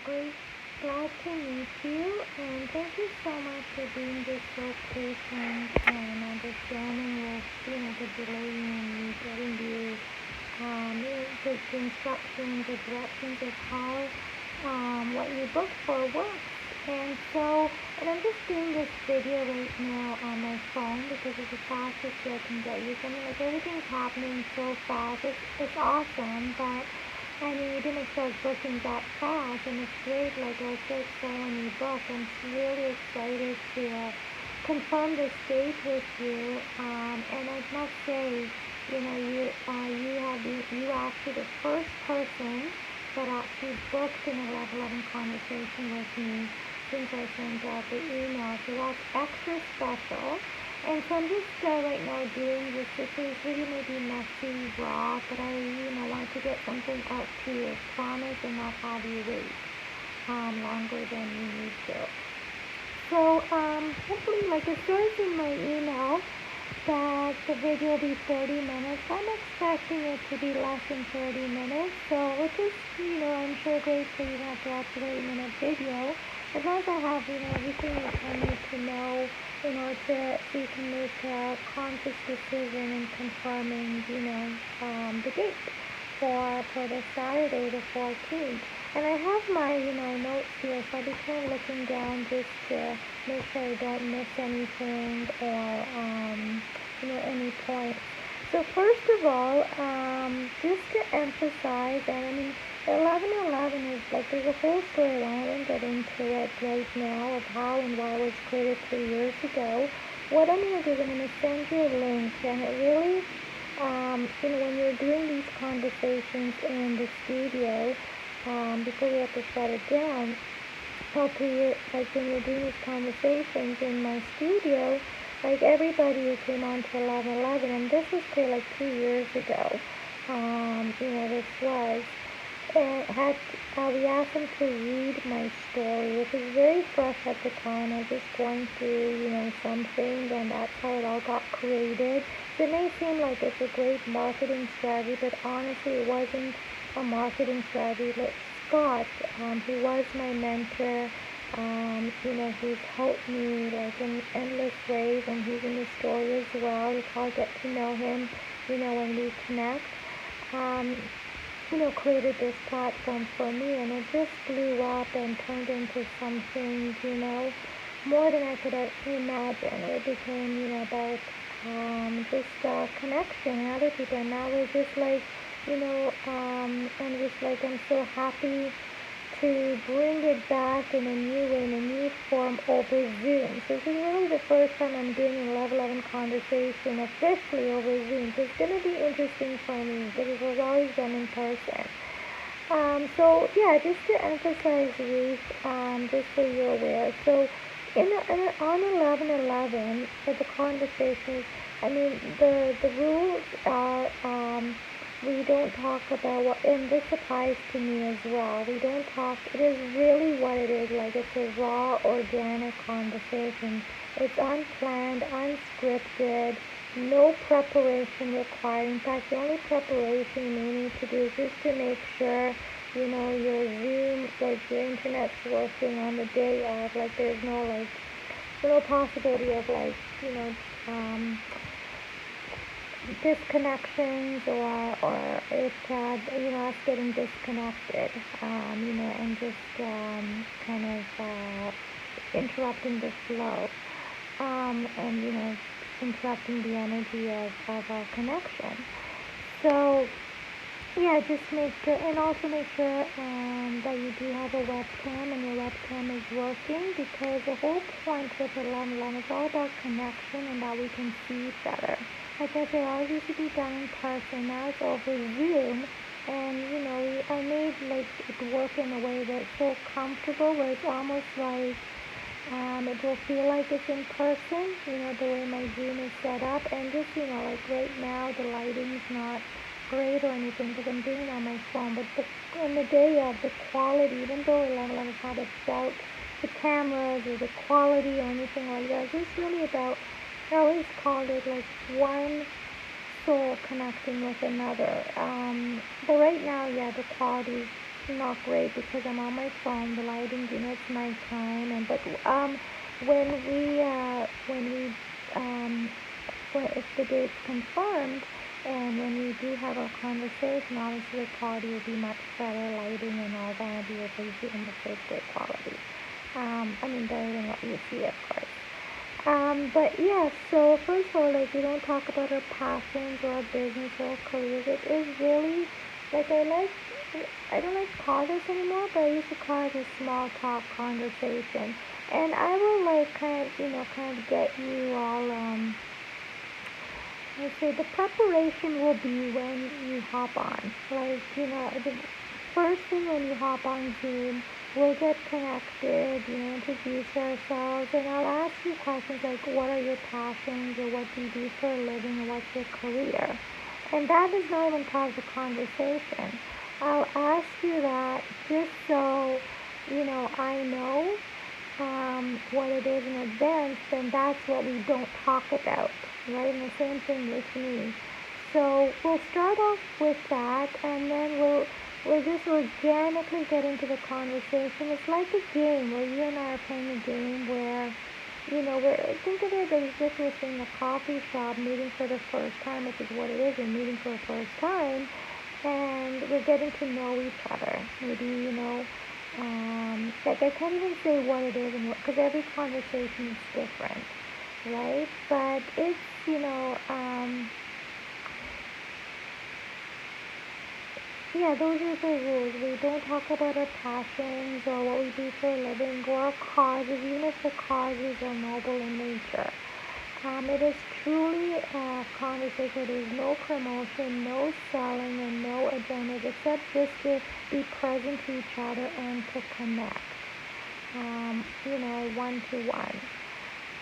great. Glad to meet you, and thank you so much for being just so patient and understanding with, the delay in me getting you, the instructions, the directions of how, what you booked for works. And I'm just doing this video right now on my phone because it's the fastest way I can get you. So, like everything's happening so fast. It's awesome, but I mean, you didn't start booking that fast, and it's great. Like I was so excited when you booked. I'm really excited to confirm this date with you. And I must say, you actually the first person that actually booked an 11:11 conversation with me since I sent out the email. So that's extra special. And so I'm just right now doing this. This is really maybe messy, raw, but I, want to get something out to you, promise, and not have you wait longer than you need to. So hopefully, like it says in my email, that the video will be 30 minutes. I'm expecting it to be less than 30 minutes. So which is, I'm sure great for you to have to watch a 30-minute video. As long as I have, everything that I need to know in order to, so you can make a conscious decision in confirming, the date for the Saturday, the 14th. And I have my, notes here, so I'll be kind of looking down just to make sure I don't miss anything or, any points. So first of all, just to emphasize, and I mean, 11:11 is like, there's a whole story. I won't get into it right now of how and why it was created 3 years ago. What I'm going to do is I'm going to send you a link, and it really, when you're doing these conversations in the studio, before you have to shut it down, help you, like when you're doing these conversations in my studio, like everybody who came on to 11:11, and this was created like 2 years ago, this was, and we asked them to read my story, which was very fresh at the time. I was just going through, something, and that's how it all got created. So it may seem like it's a great marketing strategy, but honestly, it wasn't a marketing strategy. Like Scott, who was my mentor, he's helped me like in endless ways, and he's in the story as well. You probably get to know him, when we connect. Created this platform for me, and it just blew up and turned into something, more than I could have imagined. It became, about just connection and other people, and now we're just like, I'm just like, I'm so happy to bring it back in a new way, in a new form over Zoom. So this is really the first time I'm doing an 11:11 conversation officially over Zoom. So it's going to be interesting for me because it was always done in person. So yeah, just to emphasize, Ruth, just so you're aware. So on 11:11 for the conversations, I mean the rules are we don't talk about what, and this applies to me as well. We don't talk, it is really what it is, like it's a raw, organic conversation. It's unplanned, unscripted, no preparation required. In fact, the only preparation you need to do is just to make sure, your Zoom, like your internet's working on the day of, like there's no possibility of like, disconnections or if us getting disconnected, and just kind of interrupting the flow, and interrupting the energy of our connection. So yeah, just make sure, and also make sure that you do have a webcam and your webcam is working, because the whole point with 11:11 is all about connection and that we can see each other. Like I said, all used to be done in person, now it's over Zoom, and I made like it work in a way that's so comfortable, where it's almost like it will feel like it's in person, the way my Zoom is set up, and just like right now the lighting's not great or anything because I'm doing it on my phone, but in the day of the quality, even though 11:11 is not about the cameras or the quality or anything like that, it's just really about, I always called it like one soul connecting with another. But right now, yeah, the quality is not great because I'm on my phone. The lighting, it's nighttime, and but when we um, if the date's confirmed, and when we do have our conversation, obviously the quality will be much better, lighting and all that. I'll be able to zoom with first great quality. I mean, better than what you see, of course. But yeah, so first of all, like we don't talk about our passions or our business or our careers. It is really like I don't like to call this anymore, but I used to call it a small talk conversation. And I will like kind of get you all I say the preparation will be when you hop on. Like, the first thing when you hop on Zoom, we'll get connected, introduce ourselves, and I'll ask you questions like what are your passions or what do you do for a living or what's your career. And that is not even part of the conversation. I'll ask you that just so, I know what it is in advance, then that's what we don't talk about, right? And the same thing with me. So we'll start off with that, and then we'll just organically get into the conversation. It's like a game where you and I are playing a game where, we're think of it as if we're in a coffee shop meeting for the first time, which is what it is, we're meeting for the first time, and we're getting to know each other. Maybe, like I can't even say what it is, and because every conversation is different, right? But it's, yeah, those are the rules. We don't talk about our passions or what we do for a living or our causes, even if the causes are noble in nature. It is truly a conversation. There is no promotion, no selling, and no agendas except just to be present to each other and to connect, one to one.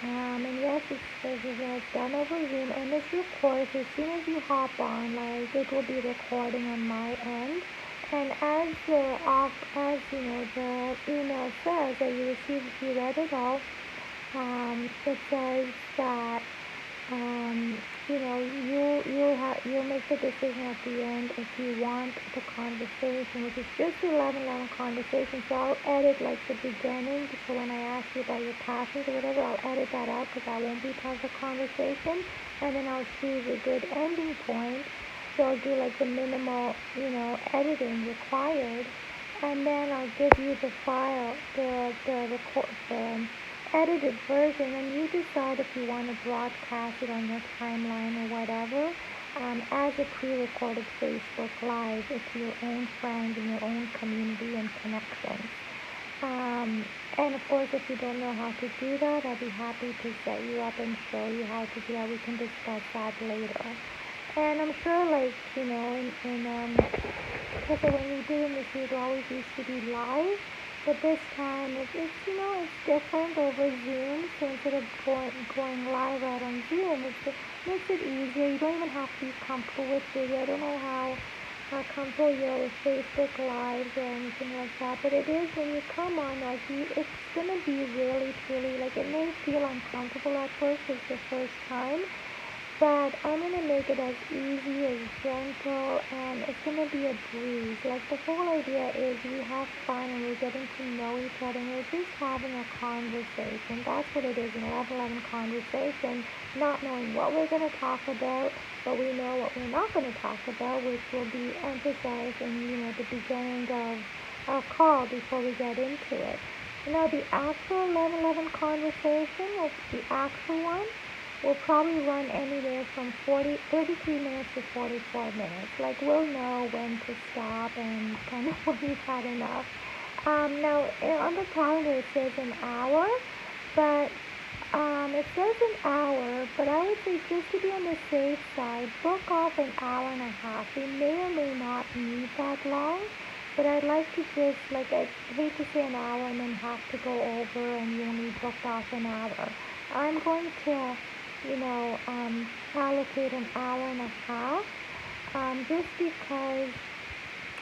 And yes, it's done over Zoom, and this records as soon as you hop on. Like it will be recording on my end, and as the email says that you received, if you read it all, it says that um, you'll make the decision at the end if you want the conversation, which is just 11 conversation. So I'll edit like the beginning. So when I ask you about your passions or whatever, I'll edit that out because that won't be part of the conversation. And then I'll choose a good ending point. So I'll do like the minimal, editing required, and then I'll give you the file, the edited version, and you decide if you want to broadcast it on your timeline or whatever, as a pre-recorded Facebook Live to your own friends and your own community and connections. And of course, if you don't know how to do that, I'll be happy to set you up and show you how to do that. We can discuss that later. And I'm sure, like, because when we did in the it always used to be live, but this time it's different over Zoom. So instead of going live out on Zoom, it makes it easier. You don't even have to be comfortable with video. I don't know how comfortable you are with Facebook Lives or anything like that, but it is when you come on, like it's gonna be really, truly, like it may feel uncomfortable at first. It's the first time. But I'm going to make it as easy, as gentle, and it's going to be a breeze. Like the whole idea is we have fun and we're getting to know each other and we're just having a conversation. That's what it is, an 11 conversation, not knowing what we're going to talk about, but we know what we're not going to talk about, which will be emphasized in, the beginning of our call before we get into it. Now the actual 11 conversation, or the actual one, will probably run anywhere from 33 minutes to 44 minutes. Like we'll know when to stop and kind of when we've had enough. Now on the calendar it says an hour, but it says an hour, but I would say just to be on the safe side, book off an hour and a half. We may or may not need that long, but I'd like to just, like, I hate to say an hour and then have to go over and you only booked off an hour. I'm going to allocate an hour and a half, just because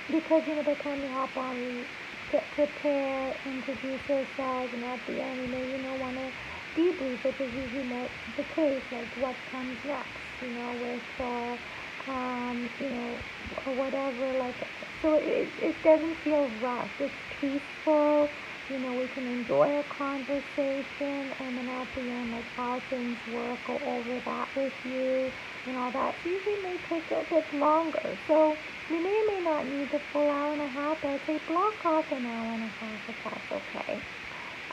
by the time we hop on, we get prepared, introduce ourselves, and at the end, want to debrief, which is usually the case, like what comes next. with or whatever. Like, so it doesn't feel rushed. It's peaceful. We can enjoy a conversation, and then at the end, like how things work, go over that with you and all that. So usually may take a bit longer. So you may or may not need the full hour and a half. I'd say block off an hour and a half if that's okay.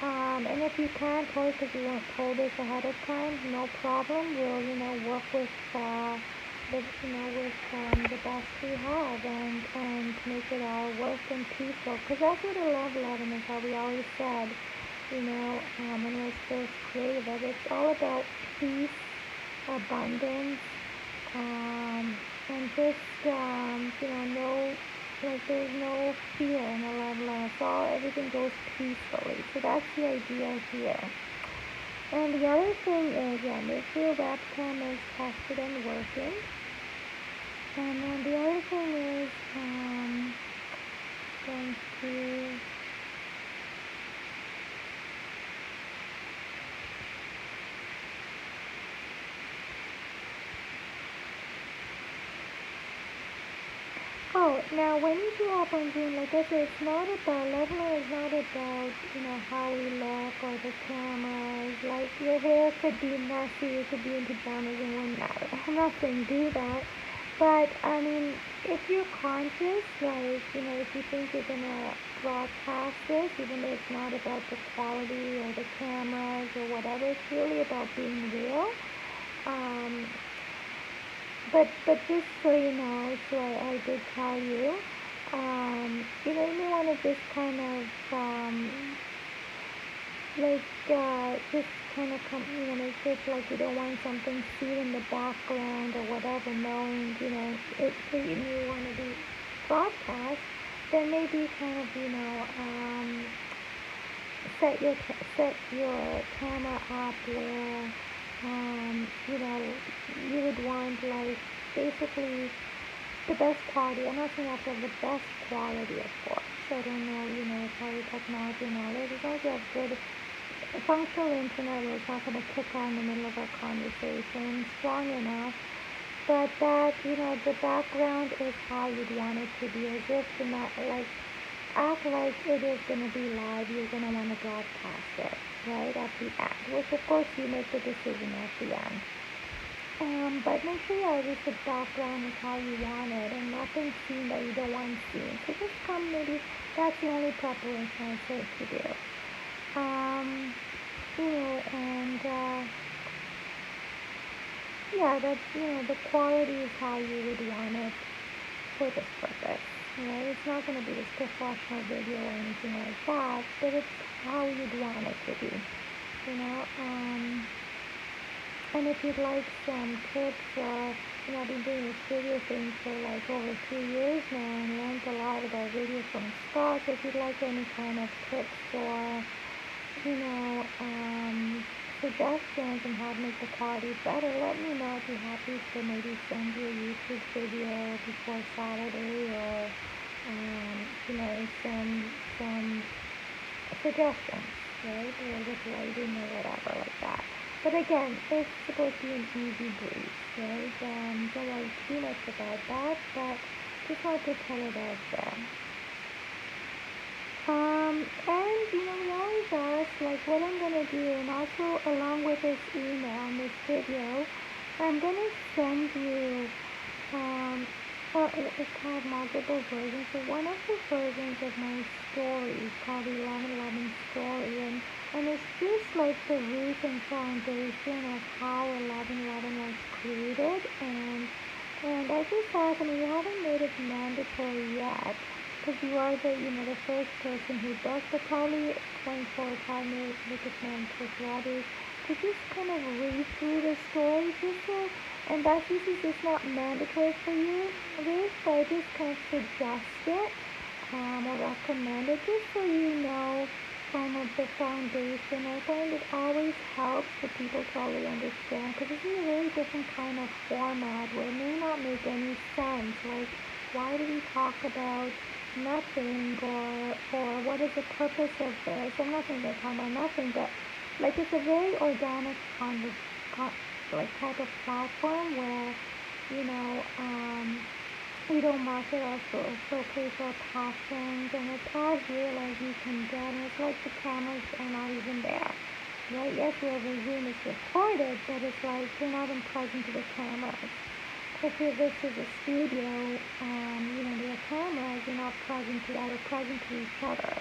And if you can't, or because you weren't told this ahead of time, no problem. We'll, work with the best we have, and make it all work and peaceful. Because that's what a love loving is. How we always said, when it was first created, it's all about peace, abundance, and just no, like there's no fear in a love life. All everything goes peacefully. So that's the idea here. And the other thing is, yeah, make sure your webcam is tested and working. And then the other thing is going to Oh, now when you do up on Zoom, like I said, it's not about, leveling is not about, how we look or the cameras. Like, your hair could be messy, you could be in pajamas, and wouldn't matter. I'm not saying do that. But, I mean, if you're conscious, like, if you think you're going to broadcast this, even though it's not about the quality or the cameras or whatever, it's really about being real. Um, but just so you know, so I did tell you, you may want to just kind of, like, just kind of come, make it like you don't want something seen in the background or whatever, knowing, you may want to be broadcast, then maybe kind of, set your camera up where you know, you would want like basically the best quality. I'm not saying you have to have the best quality, of course. I don't know, how your technology and all that. As long as you have good functional internet where it's not going to kick on in the middle of our conversation, strong enough. But that, the background is how you'd want it to be, as if to not like act like it is going to be live. You're going to want to broadcast it right at the end, which of course you make the decision at the end. But make sure you have just the background is how you want it and nothing seen that you don't want seen. So just come, maybe that's the only preparation I say to do. And yeah, that the quality is how you would want it for this purpose. It's not going to be this professional video or anything like that, but it's how you'd want it to be. You know, and if you'd like some tips, I've been doing this video thing for like over 2 years now and learned a lot about video from scratch. If you'd like any kind of tips or, you know, suggestions on how to make the quality better, let me know. I'd be happy to maybe send you a YouTube video before Saturday or, some suggestions, right? Or with lighting or whatever like that. But again, it's supposed to be an easy breeze, right? Don't worry too much about that, but just want to put it out there. And we always ask like what I'm gonna do, and also along with this email and this video, I'm gonna send you it's called multiple versions. So one of the versions of my story is called the 1111 story, and it's just like the root and foundation of how 1111 was created, and I just asked, we haven't made it mandatory yet, because you are the first person who does, but probably going forward, probably make it mandatory for others to just kind of read through the story, just so, and that's usually just not mandatory for you, this, but I just kind of suggest it, or recommend it, just so you know some of the foundation. I find it always helps for people to really understand, because this is a very different kind of format where it may not make any sense, like, why do we talk about nothing, or what is the purpose of this? I'm not going to talk about nothing, but like it's a very organic like type of platform where, you know, we don't market our showcase our passions, and it's as real as you can get. And it's like the cameras are not even there, right? Yes, we have a Zoom is recorded, but it's like you're not even present to the cameras. If this is a studio, there are cameras, you're not present to that or present to each other.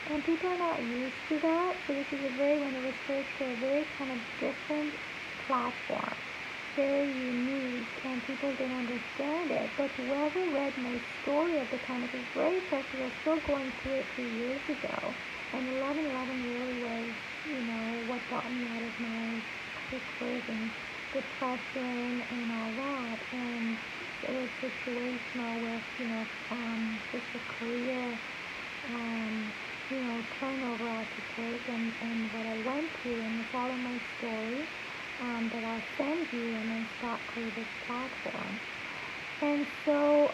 And people are not used to that, so this is a very, when it was first a very kind of different platform, very unique, and people didn't understand it. But whoever read my story at the time, it was very fresh, I was still going through it 3 years ago, and 11/11 really was, what got me out of my quick version depression and all that, and it was situational with, just a career, turnover I had to take, and what I went through, and it's all in my story, that I'll send you, and then start through this platform. And so,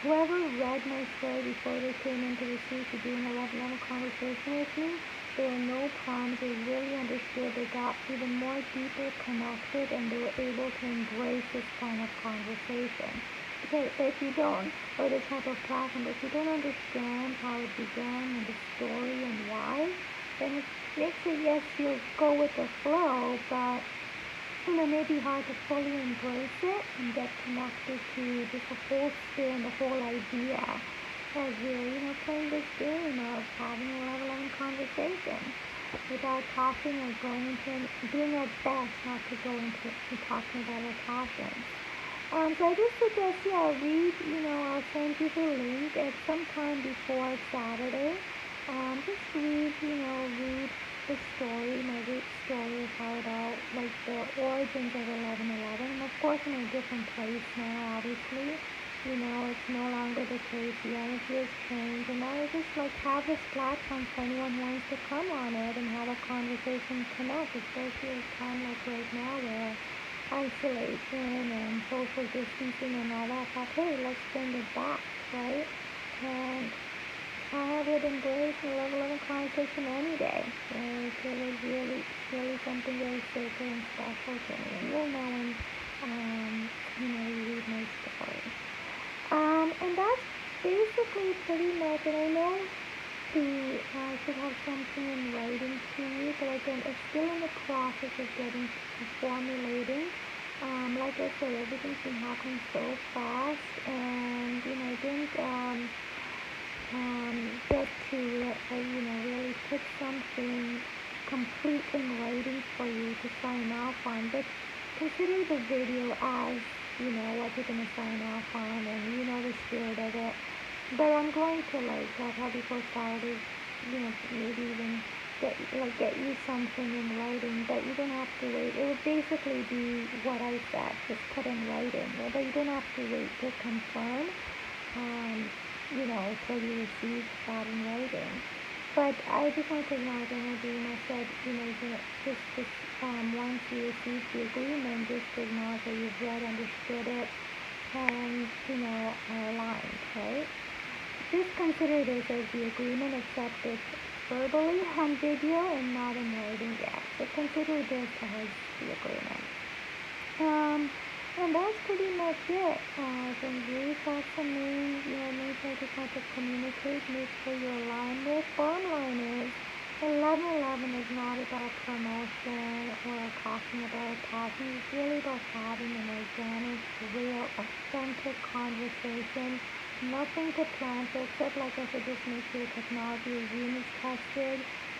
whoever read my story before they came into the suite to do an 11 conversation with me, there were no problems. They really understood. They got even more deeper connected, and they were able to embrace this kind of conversation. Because if you don't, or this type of platform, if you don't understand how it began and the story and why, then it makes it, yes, you'll go with the flow, but it may be hard to fully embrace it and get connected to just the whole spin, the whole idea, as we're, playing this game of having a level 11 conversation without talking or going into doing our best not to go into talking about our passions. So I just suggest, I'll send you the link at some time before Saturday. Just read the story, my root story of how it all, like the origins of 11/11. And of course, I'm in a different place now, obviously. It's no longer the case. The energy has changed. And now I just like have this platform for anyone who wants to come on it and have a conversation, connect, especially at a time like right now where isolation and social distancing and all that. But hey, let's bring it back, right? And I would embrace a level 11 conversation any day. Like, it was really something very sacred and special to me. And you'll know when, you read my story. And that's basically pretty much, and I know I should have something in writing to you, but again, it's still in the process of getting formulating. Like I said, everything's been happening so fast, and I didn't get to really put something complete in writing for you to sign off on. But consider the video as what you're gonna sign off on, and the spirit of it. But I'm going to probably for Saturday, maybe even get you something in writing, but you don't have to wait. It would basically be what I said, just put in writing. But you don't have to wait to confirm, till you receive that in writing. But I just want to acknowledge, I know Dina said, just once you receive the agreement, just to acknowledge that you've read, understood it, and, are aligned, right? Just consider this as the agreement, except it's verbally on video and not in writing yet. So consider this as the agreement. And that's pretty much it. From you, that's the main, main thing I just want to communicate, make sure you're aligned with. Bottom line is, 11/11 is not about promotion or talking about a passion. It's really about having an organic, real, authentic conversation. Nothing to plan for except, like I said, just make sure technology is unit tested.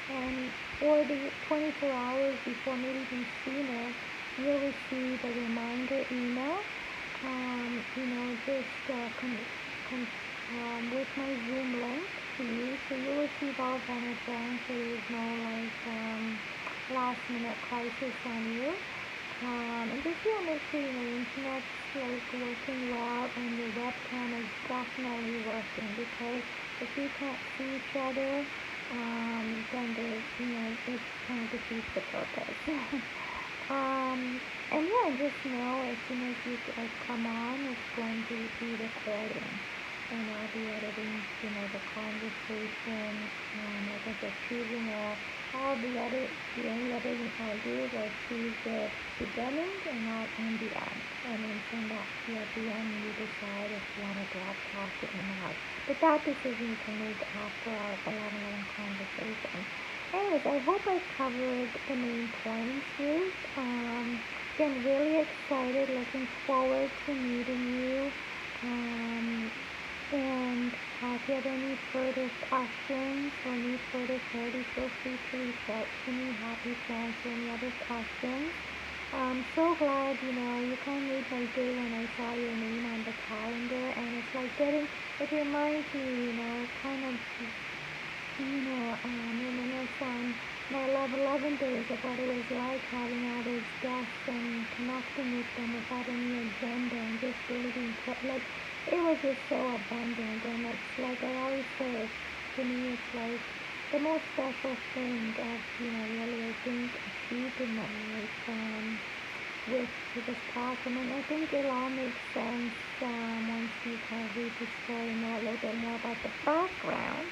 And for the 24 hours before, maybe even sooner, you'll receive a reminder email, with my Zoom link to you. So you'll receive all that in advance, so there's no last minute crisis on you. And just make sure your internet's working well and your webcam is definitely working, because if you can't see each other, then there's, it kind of defeats the purpose. And yeah, just know as soon as you come on, it's going to be recording. and I'll be editing, the conversation. Like I said, choosing the only editing I'll do is I'll choose the beginning and not in the end. And then send that to you at the end and you decide if you want to broadcast it or not. But that decision you can make after our 11 conversation. Anyways, I hope I covered the main points, Ruth. Again, really excited, looking forward to meeting you. And if you have any further questions or need further clarity, feel free to reach out to me. Happy to answer any other questions. I'm so glad, you kind of made my day when I saw your name on the calendar. And it's like it reminds me, kind of, reminisce on my 11 days of what it was like having all those guests and connecting with them without any agenda and just really being like, it was just so abundant. And it's like I always say, to me, it's like the most special thing I've, really, I think, achieved in my life with this platform. And I think it all makes sense once you kind of read the story and know a little bit more about the background.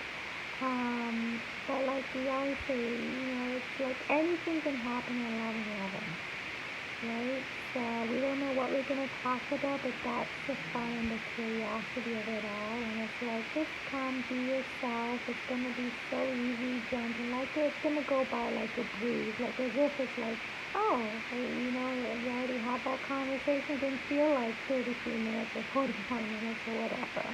But like we always say, it's like anything can happen at 11/11, right? So we don't know what we're gonna talk about, but that's the fun and the curiosity of it all. And it's like just come, be yourself. It's gonna be so easy, gentle. Like it's gonna go by like a breeze, like as if it's like, oh, you already had that conversation. It didn't feel like 33 minutes or 45 minutes or whatever.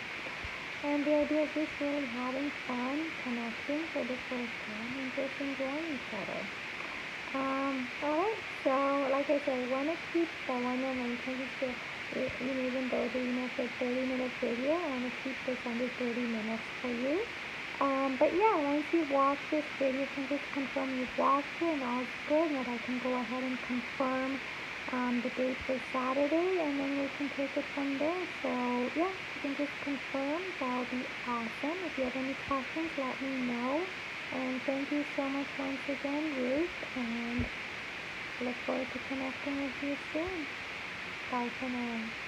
And the idea is just really having fun, connecting for the first time, and just enjoying each other. Alright, so like I said, I want to keep going and I think even though the it's a 30-minute video, I want to keep this under 30 minutes for you. But yeah, once you watch this video, you can just confirm you've watched it and all's good, and that I can go ahead and confirm the date for Saturday, and then we can take it from there. So yeah, you can just confirm. That'll be awesome. If you have any questions, let me know. And thank you so much once again, Ruth, and look forward to connecting with you soon. Bye for now.